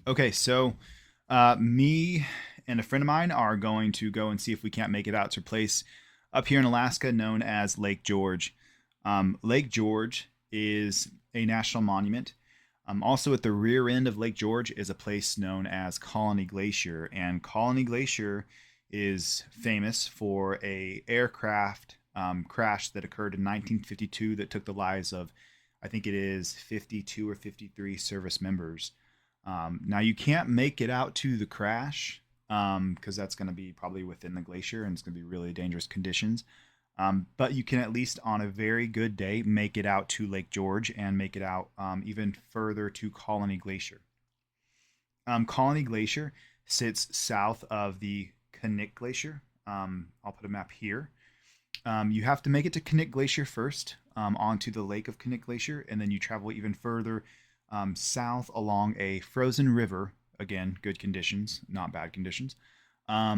Okay, so me and a friend of mine are going to go and see if we can't make it out to a place up here in Alaska known as Lake George. Lake George is a national monument. Also, at the rear end of Lake George is a place known as Colony Glacier, and Colony Glacier is famous for a aircraft crash that occurred in 1952 that took the lives of, I think it is 52 or 53 service members. Now you can't make it out to the crash because that's going to be probably within the glacier and it's going to be really dangerous conditions. But you can at least on a very good day make it out to Lake George and make it out even further to Colony Glacier. Colony Glacier sits south of the Knik Glacier. I'll put a map here. You have to make it to Knik Glacier first, onto the lake of Knik Glacier, and then you travel even further south along a frozen river. Again, good conditions, not bad conditions. I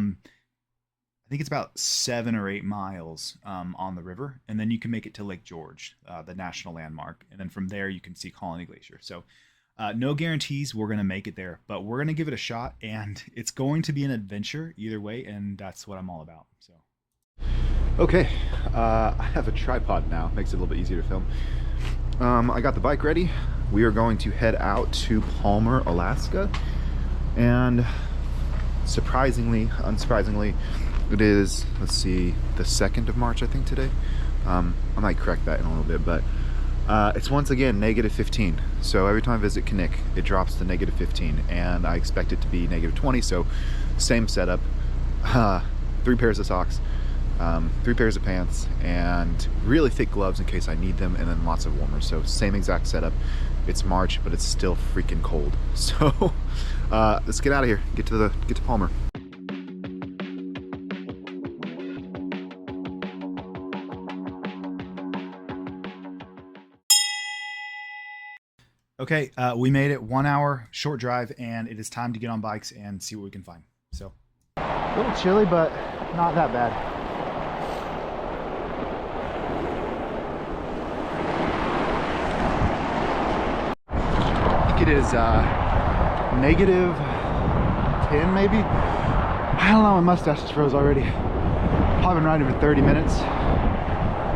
think it's about 7 or 8 miles on the river, and then you can make it to Lake George, the national landmark, and then from there you can see Colony Glacier. So, no guarantees we're going to make it there, but we're going to give it a shot, and it's going to be an adventure either way, and that's what I'm all about. So. Okay, I have a tripod now. Makes it a little bit easier to film. I got the bike ready. We are going to head out to Palmer, Alaska, and unsurprisingly, it is, let's see, the 2nd of March, I think, today. I might correct that in a little bit, but it's once again -15. So every time I visit Knik, it drops to -15, and I expect it to be -20, so same setup. 3 pairs of socks, 3 pairs of pants, and really thick gloves in case I need them, and then lots of warmers. So same exact setup. It's March, but it's still freaking cold. So let's get out of here. Get to Palmer. Okay, we made it 1 hour short drive, and it is time to get on bikes and see what we can find. So, A little chilly, but not that bad. I think it is -10 maybe. I don't know, my mustache is froze already. Probably been riding for 30 minutes.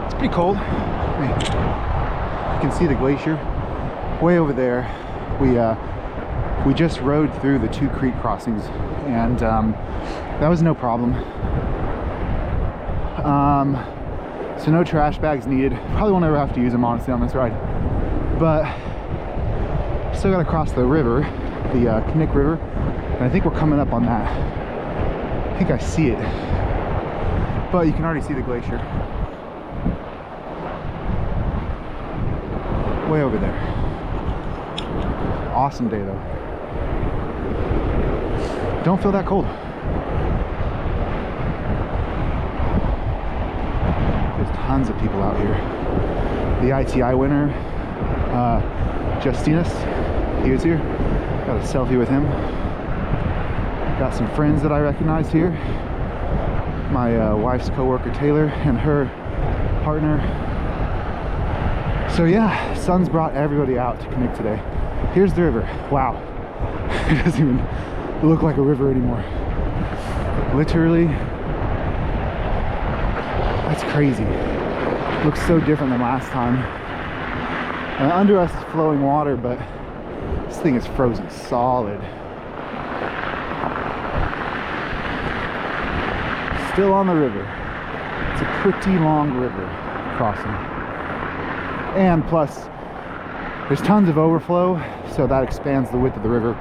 It's pretty cold. You can see the glacier way over there. We just rode through the 2 creek crossings, and that was no problem. So no trash bags needed. Probably won't ever have to use them, honestly, on this ride. But still got to cross the river, the Knik River, and I think we're coming up on that. I think I see it, but you can already see the glacier way over there. Awesome day though. Don't feel that cold. There's tons of people out here. The ITI winner, Justinus, he was here. Got a selfie with him. Got some friends that I recognized here. My wife's co-worker Taylor and her partner. So yeah, sun's brought everybody out to Knik today. Here's the river. Wow. It doesn't even look like a river anymore. Literally, that's crazy. Looks so different than last time. And under us is flowing water, but this thing is frozen solid. Still on the river. It's a pretty long river crossing. And plus, there's tons of overflow, so that expands the width of the river.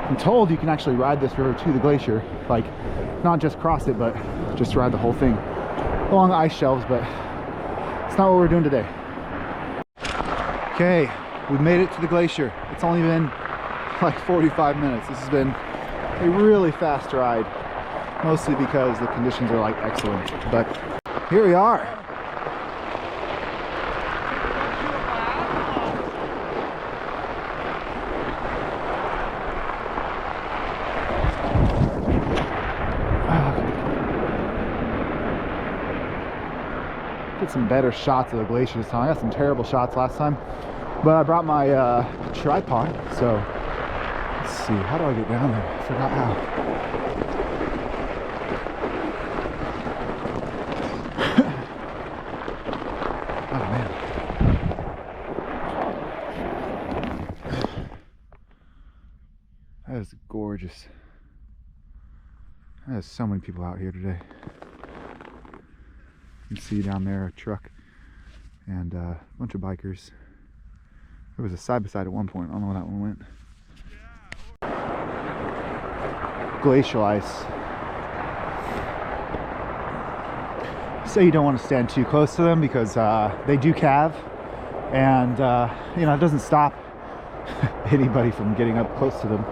I'm told you can actually ride this river to the glacier, like not just cross it, but just ride the whole thing along the ice shelves, but it's not what we're doing today. Okay, we've made it to the glacier. It's only been like 45 minutes. This has been a really fast ride, mostly because the conditions are like excellent, but here we are. get some better shots of the glacier this time. I got some terrible shots last time, but I brought my tripod, so let's see, how do I get down there? I forgot how. Oh man. That is gorgeous. There's so many people out here today. You can see down there a truck and a bunch of bikers. There was a side-by-side at one point. I don't know where that one went. Glacial ice. So you don't want to stand too close to them because they do calve, and you know, it doesn't stop anybody from getting up close to them,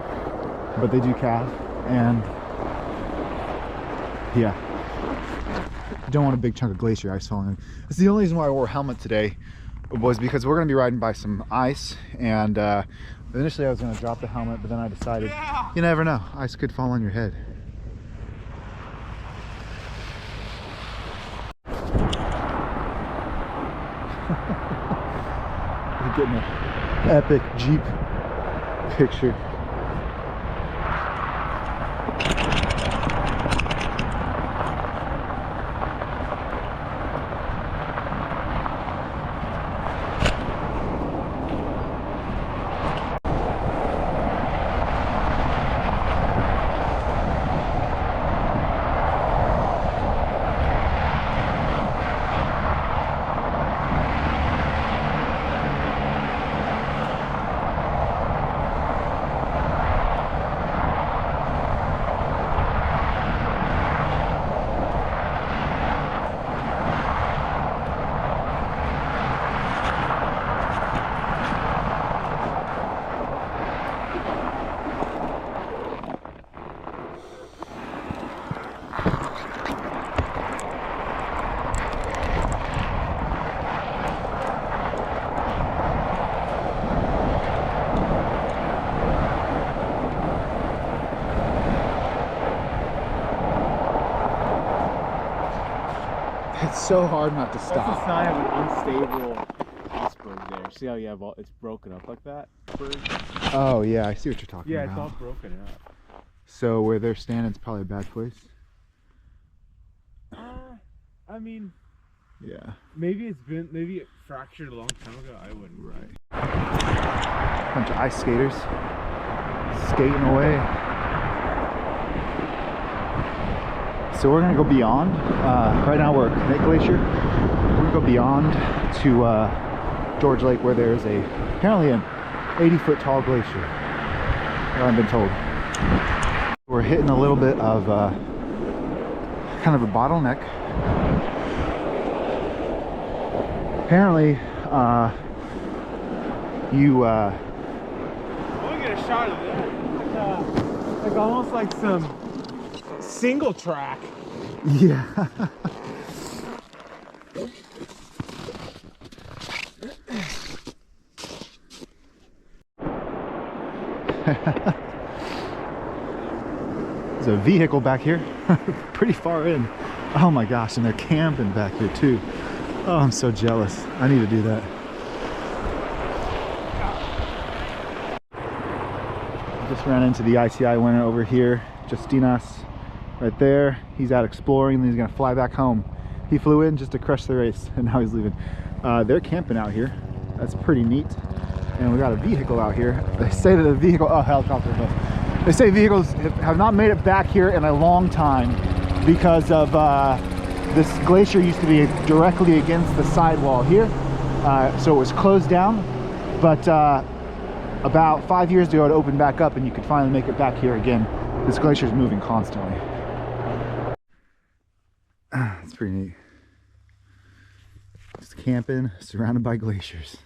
but they do calve, and yeah, you don't want a big chunk of glacier ice falling in. That's the only reason why I wore a helmet today, was because we're going to be riding by some ice, and initially I was going to drop the helmet, but then I decided, you never know, ice could fall on your head. We're getting an epic Jeep picture. It's so hard not to stop. That's a sign of an unstable iceberg there. See how you have all, it's broken up like that? Oh yeah, I see what you're talking about. Yeah, it's all broken up. So where they're standing is probably a bad place? I mean, yeah. maybe it fractured a long time ago. I wouldn't. Right. Bunch of ice skaters skating away. So we're gonna go beyond. Right now we're at Knik Glacier. We're gonna go beyond to George Lake, where there's apparently an 80-foot tall glacier. I've been told. We're hitting a little bit of kind of a bottleneck. Apparently, you I want to get a shot of that. Like almost like some single track. yeah. There's a vehicle back here, pretty far in. Oh my gosh, and they're camping back here too. Oh, I'm so jealous. I need to do that. Just ran into the ITI winner over here, Justinas, right there. He's out exploring, and he's gonna fly back home. He flew in just to crush the race, and now he's leaving. They're camping out here. That's pretty neat. And we got a vehicle out here. They say that the vehicle, oh, helicopter bus. They say vehicles have not made it back here in a long time because of this glacier used to be directly against the sidewall here. So it was closed down, but about 5 years ago it opened back up and you could finally make it back here again. This glacier is moving constantly. It's pretty neat. Just camping, surrounded by glaciers.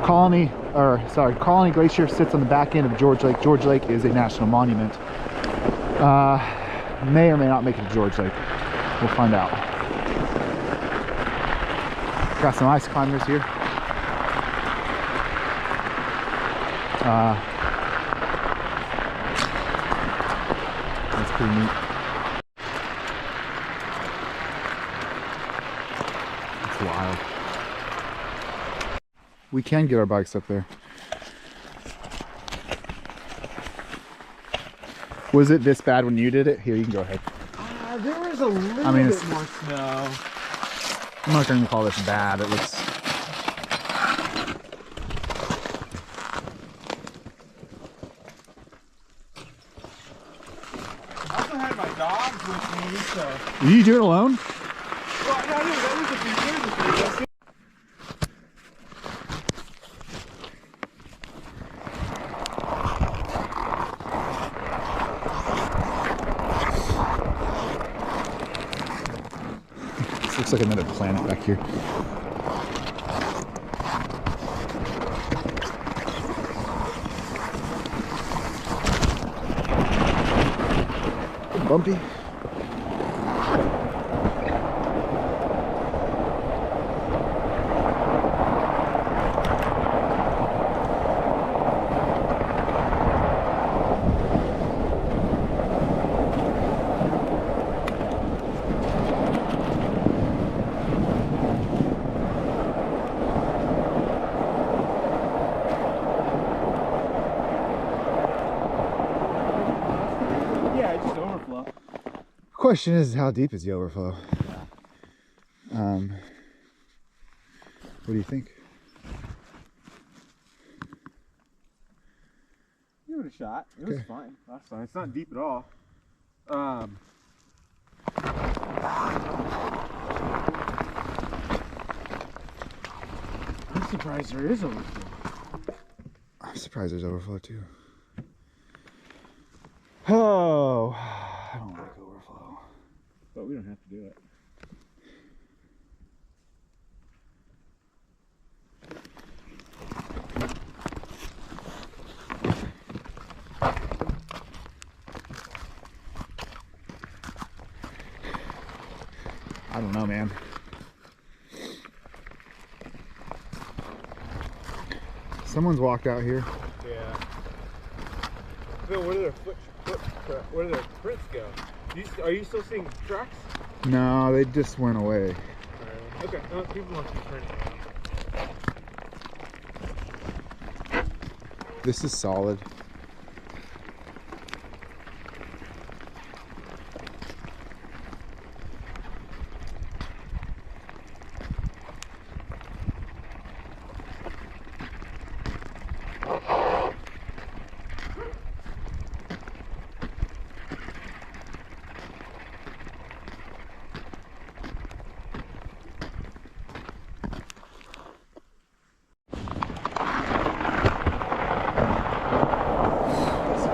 Colony Glacier sits on the back end of George Lake. George Lake is a national monument. May or may not make it to George Lake. We'll find out. Got some ice climbers here. That's pretty neat. wild. We can get our bikes up there. Was it this bad when you did it? Here, you can go ahead. There was a little bit more snow. I'm not going to call this bad. It looks... I also had my dogs with me, so... Are you doing it alone? Well, no, that was a few years ago. This looks like another planet back here. Bumpy. Yeah, it's just overflow. Question is, how deep is the overflow? What do you think? Give it a shot. It was fine last time. It's not deep at all. I'm surprised there is overflow. I'm surprised there's overflow too. Oh, I don't like overflow. But we don't have to do it. I don't know, man. Someone's walked out here. Yeah. So where do their where do their prints go? Are you still seeing tracks? No, they just went away. Okay, no, people must be printing. This is solid.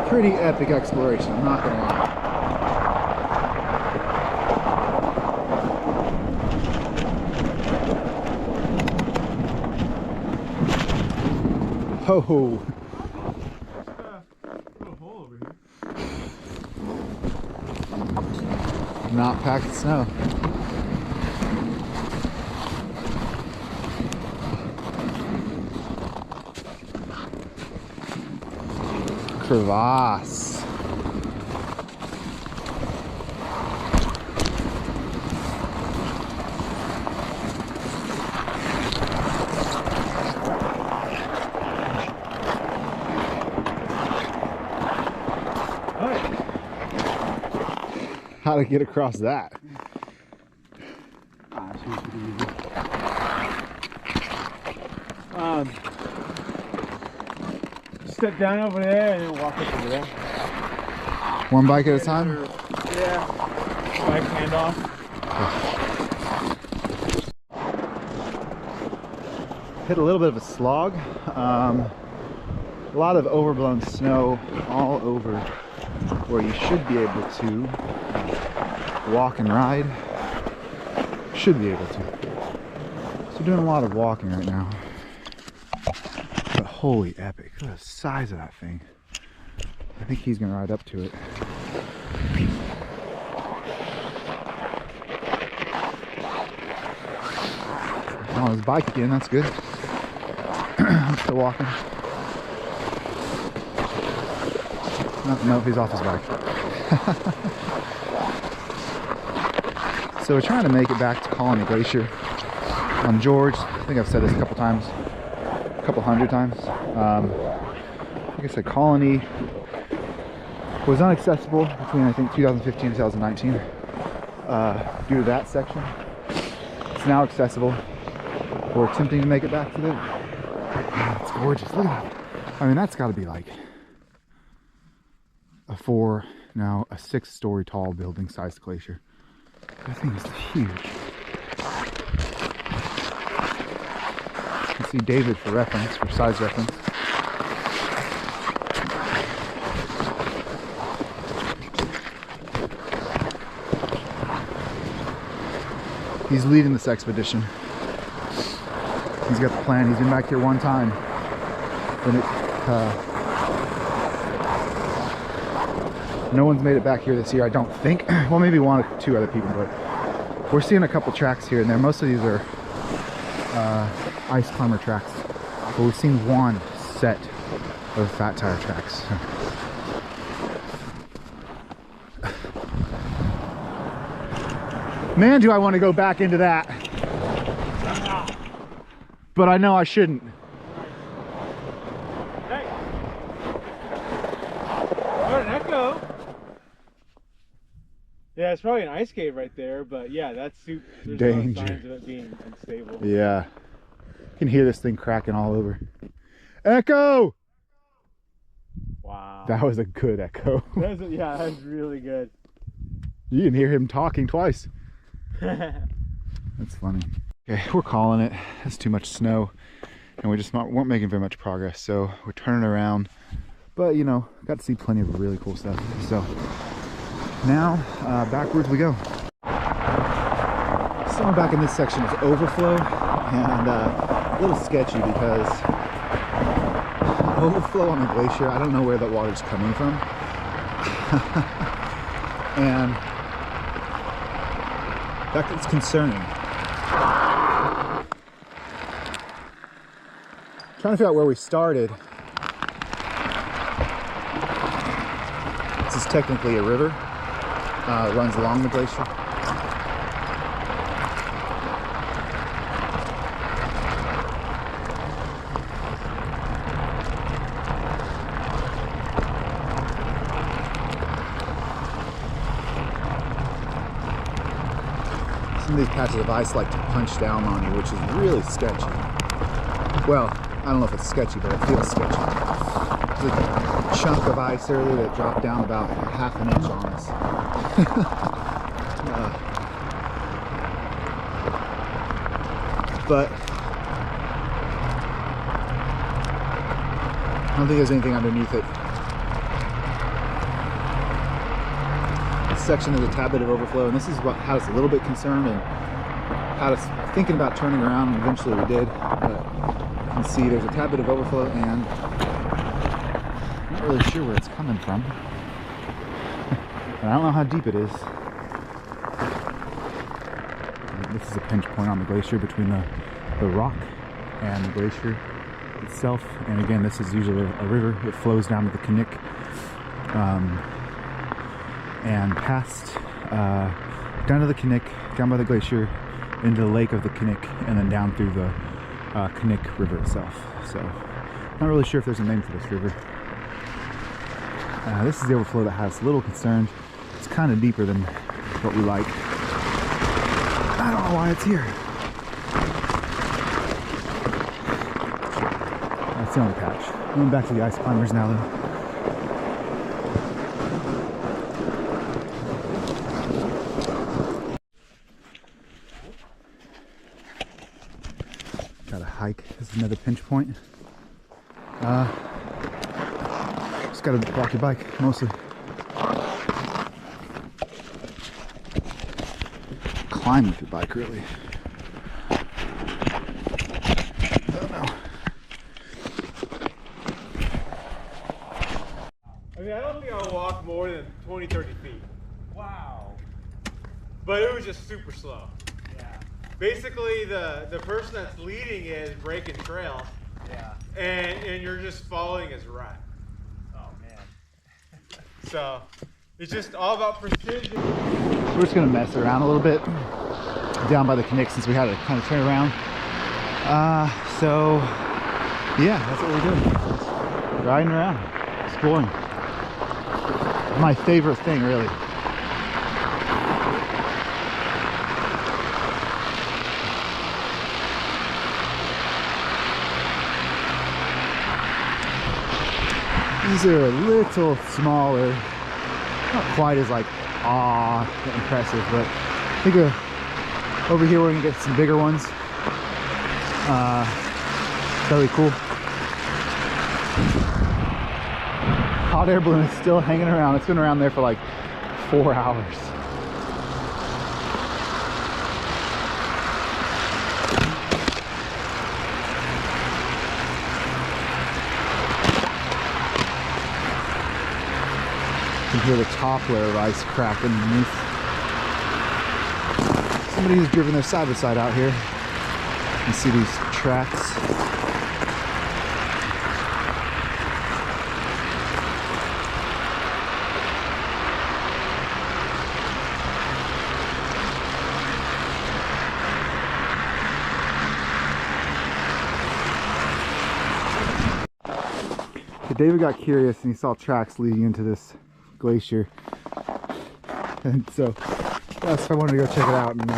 Pretty epic exploration, I'm not gonna lie. Ho ho! A hole over here. Not packed with snow. Crevasse. How to get across that? Step down over there and then walk up over there. One bike at a time? Yeah. Bike handoff. Hit a little bit of a slog. A lot of overblown snow all over where you should be able to walk and ride. Should be able to. So doing a lot of walking right now. But holy epic, look at the size of that thing. I think he's gonna ride up to it. On his bike again, that's good. I'm still walking. No, he's off his bike. So we're trying to make it back to Colony Glacier. on George. I think I've said this a couple times, a couple hundred times. Like I said, Colony was inaccessible between I think 2015 and 2019 due to that section. It's now accessible. We're attempting to make it back to the. Oh, it's gorgeous. Look at that. I mean, that's got to be like a 6-story tall building sized glacier. That thing is huge. You can see David for reference, for size reference. He's leading this expedition. He's got the plan. He's been back here one time. No one's made it back here this year, I don't think. Well, maybe 1 or 2 other people, but we're seeing a couple tracks here and there. Most of these are ice climber tracks, but we've seen 1 set of fat tire tracks. Man, do I want to go back into that. But I know I shouldn't. Hey. What an echo. Yeah, it's probably an ice cave right there, but yeah, that's super. There's Danger. no signs of it being unstable. Yeah. You can hear this thing cracking all over. Echo! Wow. That was a good echo. Yeah, that was really good. You can hear him talking twice. That's funny. Okay, we're calling it. It's too much snow, and we just weren't making very much progress, so we're turning around. But you know, got to see plenty of really cool stuff. So now backwards we go. Someone back in this section is overflow, and a little sketchy because overflow on the glacier. I don't know where the water's coming from, and that's concerning. Trying to figure out where we started. This is technically a river. It runs along the glacier. Some of these patches of ice like to punch down on you, which is really sketchy. Well, I don't know if it's sketchy, but it feels sketchy. There's like a chunk of ice earlier that dropped down about ½ an inch on us. But I don't think there's anything underneath it. This section is a tad bit of overflow, and this is what had us a little bit concerned and had us thinking about turning around, and eventually we did. But you can see there's a tad bit of overflow, and I'm not really sure where it's coming from. And I don't know how deep it is. This is a pinch point on the glacier between the rock and the glacier itself. And again, this is usually a river. It flows down to the Knik and past down to the Knik, down by the glacier, into the lake of the Knik, and then down through the Knik River itself. So, not really sure if there's a name for this river. This is the overflow that has a little concern. It's kind of deeper than what we like. I don't know why it's here. That's the only patch. Going back to the ice climbers now though. Got a hike. This is another pinch point. Just gotta walk your bike mostly. Climb with your bike, really. Oh no. I mean, I don't think I'll walk more than 20, 30 feet. Wow. But it was just super slow. Yeah. Basically, the person that's leading is breaking trail. Yeah. And you're just following his rut. Oh, man. So, it's just all about precision. We're just gonna mess around a little bit down by the Knik since we had to kind of turn around. So yeah, that's what we're doing. Riding around, exploring. My favorite thing, really. These are a little smaller, not quite as like impressive, but I think over here we're gonna get some bigger ones. Really cool. Hot air balloon is still hanging around. It's been around there for like 4 hours. You can hear the top layer of ice crack underneath. Somebody who's driven their side by side out here. You see these tracks. So David got curious and he saw tracks leading into this glacier, and so that's why I wanted to go check it out. And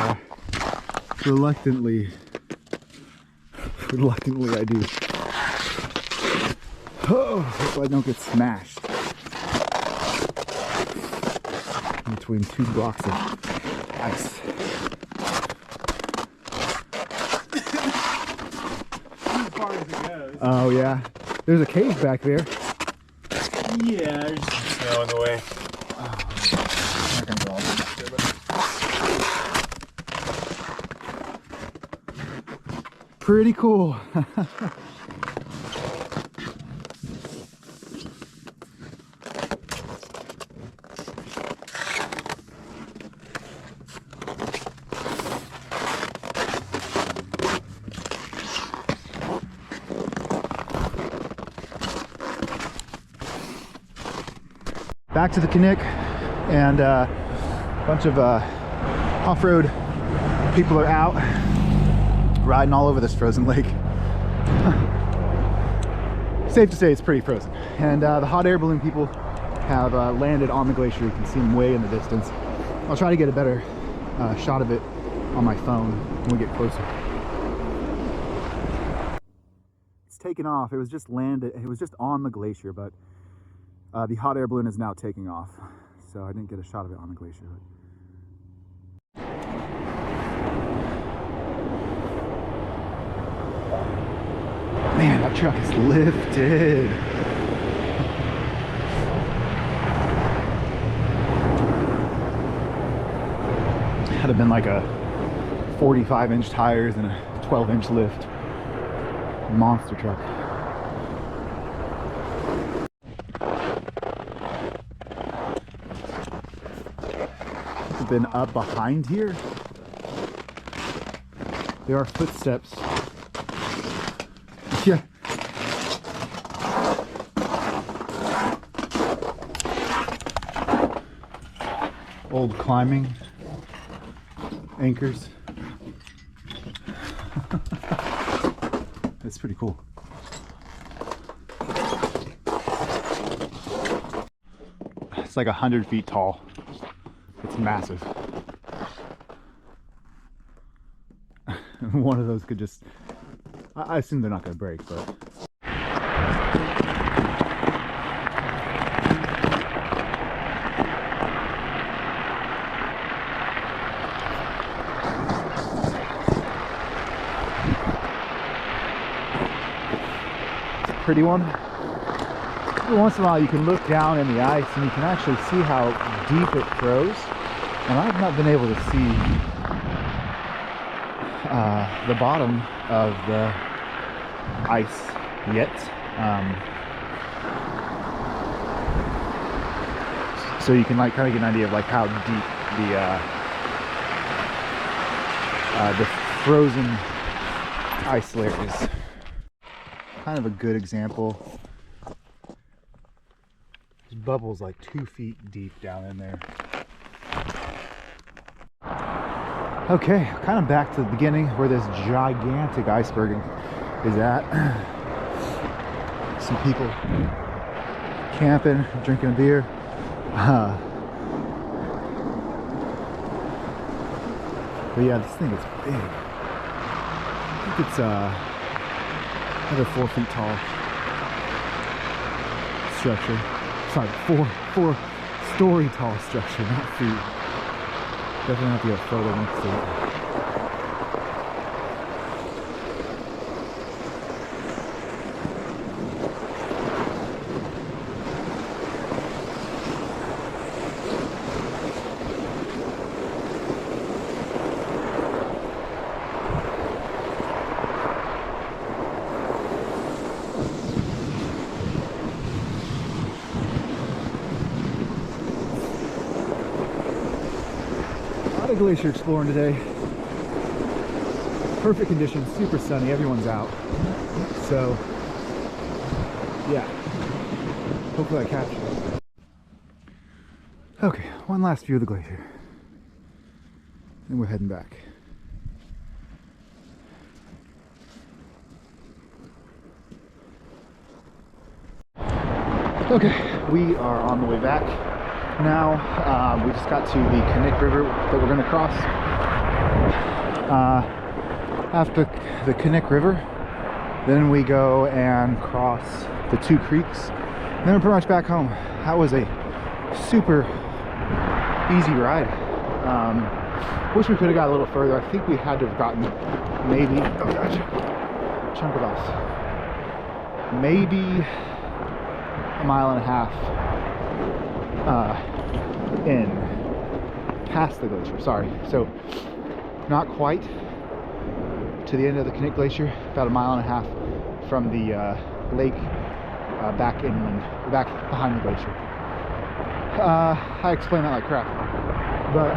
reluctantly I do. Oh, hope I don't get smashed between 2 blocks of ice. As far as it goes. Oh yeah, there's a cave back there. Yeah, there's snow in the way. I'm not gonna go all the way back there, but pretty cool. Back to the Knik, and a bunch of off-road people are out riding all over this frozen lake. Safe to say it's pretty frozen. And the hot air balloon people have landed on the glacier. You can see them way in the distance. I'll try to get a better shot of it on my phone when we get closer. It's taken off. It was just landed. It was just on the glacier, but the hot air balloon is now taking off, so I didn't get a shot of it on the glacier. Man, that truck is lifted. Had to been like a 45-inch tires and a 12-inch lift. Monster truck. Been up behind here. There are footsteps. Yeah. Old climbing anchors. That's pretty cool. It's like 100 feet tall. It's massive. One of those could just, I assume they're not going to break, but. It's a pretty one. Every once in a while you can look down in the ice and you can actually see how deep it froze. And I've not been able to see the bottom of the ice yet. So you can like kind of get an idea of like how deep the frozen ice layer is. Kind of a good example. There's bubbles like 2 feet deep down in there. Okay, kind of back to the beginning where this gigantic iceberg is at. Some people camping, drinking a beer. But yeah, this thing is big. I think it's another 4 feet tall structure. Sorry, four-story tall structure, not feet. Definitely have to get a photo next to it. Glacier exploring today. Perfect conditions, super sunny, everyone's out. So yeah, hopefully I capture it. Okay, one last view of the glacier. And we're heading back. Okay, we are on the way back. Now we just got to the Knik River that we're going to cross. After the Knik River, then we go and cross the 2 creeks. And then we're pretty much back home. That was a super easy ride. Wish we could have got a little further. I think we had to have gotten maybe, oh gosh, chunk of ice. Maybe a mile and a half in past the glacier, sorry. So not quite to the end of the Knik Glacier, about a mile and a half from the lake back behind the glacier. I explained that like crap, but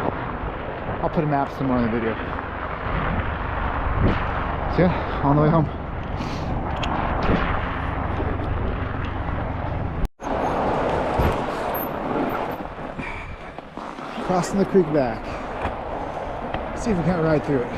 I'll put a map somewhere in the video. So yeah, on the way home. Crossing the creek back. See if we can't ride through it.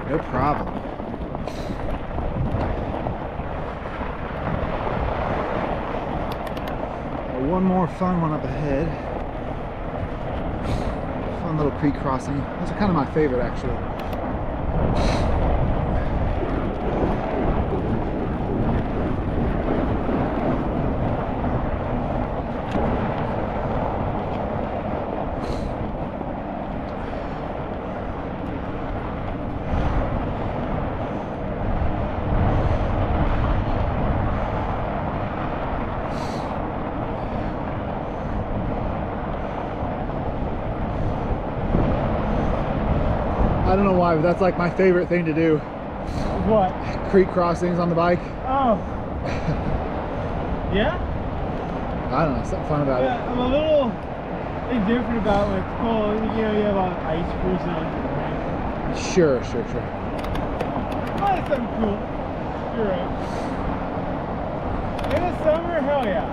No problem. One more fun one up ahead. Fun little creek crossing. Those are kind of my favorite actually. I don't know why, but that's like my favorite thing to do. What? Creek crossings on the bike. Oh. Yeah? I don't know, something fun about it. I'm a little indifferent about when it's cold. You know, you have all the ice cruising on your way. Sure. But it's something cool. You're right. In the summer, hell yeah.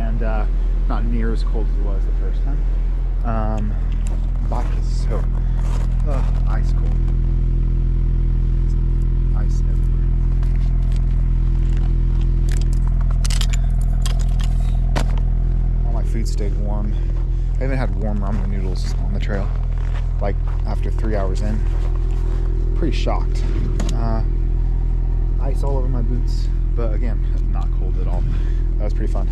and not near as cold as it was the first time. Bike is so ice cold. Ice everywhere. All my food stayed warm. I even had warm ramen noodles on the trail, like after 3 hours in. Pretty shocked. Ice all over my boots, but again, not cold at all. That was pretty fun.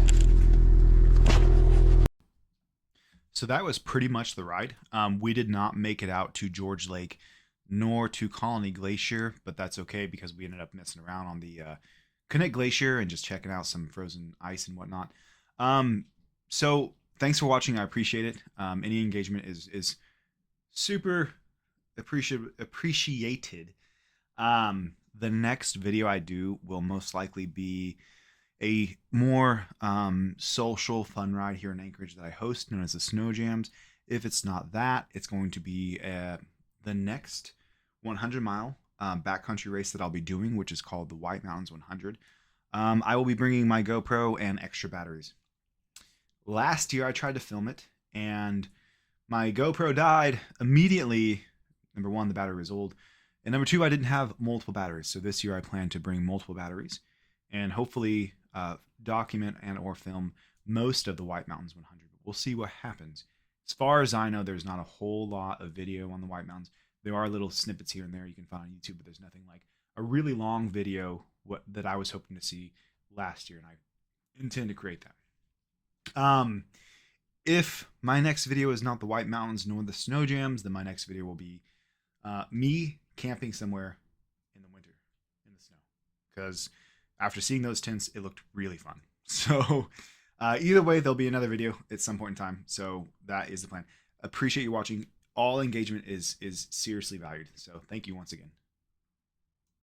So that was pretty much the ride. We did not make it out to George Lake nor to Colony Glacier, but that's okay because we ended up messing around on the Knik Glacier and just checking out some frozen ice and whatnot. So thanks for watching. I appreciate it. Any engagement is super appreciated. The next video I do will most likely be a more social fun ride here in Anchorage that I host, known as the Snow Jams. If it's not that, it's going to be the next 100-mile backcountry race that I'll be doing, which is called the White Mountains 100. I will be bringing my GoPro and extra batteries. Last year I tried to film it, and my GoPro died immediately. Number one, the battery was old. And number two, I didn't have multiple batteries. So this year I plan to bring multiple batteries and hopefully document and or film most of the White Mountains 100. We'll see what happens. As far as I know, there's not a whole lot of video on the White Mountains. There are little snippets here and there you can find on YouTube, but there's nothing like a really long video that I was hoping to see last year, and I intend to create that. If my next video is not the White Mountains nor the Snow Jams, then my next video will be me camping somewhere in the winter in the snow, because after seeing those tents, it looked really fun. So either way, there'll be another video at some point in time. So that is the plan. Appreciate you watching. All engagement is seriously valued. So thank you once again.